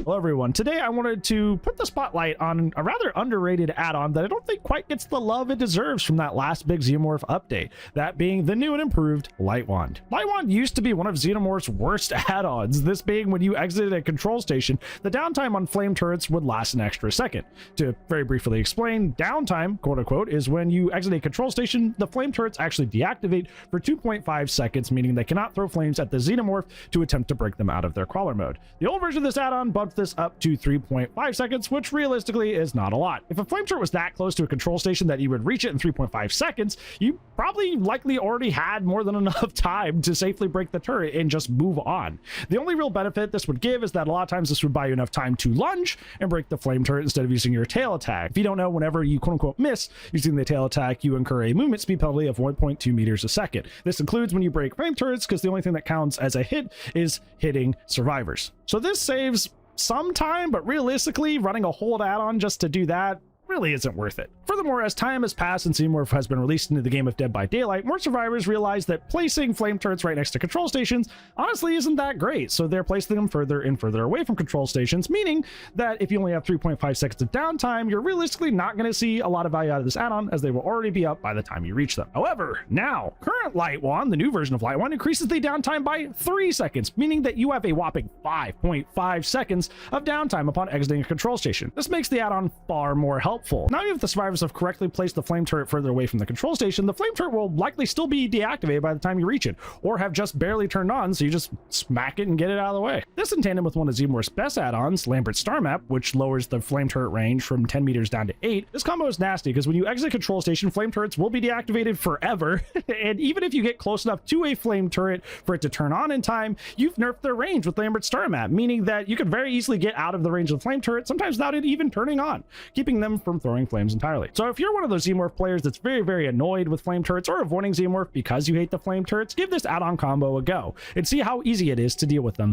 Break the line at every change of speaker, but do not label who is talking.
Hello everyone, today I wanted to put the spotlight on a rather underrated add-on that I don't think quite gets the love it deserves from that last big Xenomorph update, that being the new and improved Light Wand. Light Wand used to be one of Xenomorph's worst add-ons, this being when you exited a control station, the downtime on flame turrets would last an extra second. To very briefly explain, downtime, quote unquote, is when you exit a control station, the flame turrets actually deactivate for 2.5 seconds, meaning they cannot throw flames at the Xenomorph to attempt to break them out of their crawler mode. The old version of this add-on bumped this up to 3.5 seconds, which realistically is not a lot. If a flame turret was that close to a control station that you would reach it in 3.5 seconds, you probably likely already had more than enough time to safely break the turret and just move on. The only real benefit this would give is that a lot of times this would buy you enough time to lunge and break the flame turret instead of using your tail attack. If you don't know, whenever you quote unquote miss using the tail attack, you incur a movement speed penalty of 1.2 meters a second. This includes when you break flame turrets, because the only thing that counts as a hit is hitting survivors. So this saves some time, but realistically, running a hold add-on just to do that really isn't worth it. Furthermore, as time has passed and Xenomorph has been released into the game of Dead by Daylight, more survivors realize that placing flame turrets right next to control stations honestly isn't that great, so they're placing them further and further away from control stations, meaning that if you only have 3.5 seconds of downtime, you're realistically not going to see a lot of value out of this add-on, as they will already be up by the time you reach them. However, now, current Light Wand, the new version of Light Wand, increases the downtime by 3 seconds, meaning that you have a whopping 5.5 seconds of downtime upon exiting a control station. This makes the add-on far more helpful. Now, even if the survivors have correctly placed the flame turret further away from the control station, the flame turret will likely still be deactivated by the time you reach it, or have just barely turned on, so you just smack it and get it out of the way. This in tandem with one of Xenomorph's best add-ons, Lambert's Star Map, which lowers the flame turret range from 10 meters down to 8. This combo is nasty because when you exit a control station, flame turrets will be deactivated forever, and even if you get close enough to a flame turret for it to turn on in time, you've nerfed their range with Lambert's Star Map, meaning that you could very easily get out of the range of the flame turret, sometimes without it even turning on, keeping them from throwing flames entirely. So if you're one of those Xenomorph players that's very annoyed with flame turrets or avoiding Xenomorph because you hate the flame turrets, give this add-on combo a go and see how easy it is to deal with them.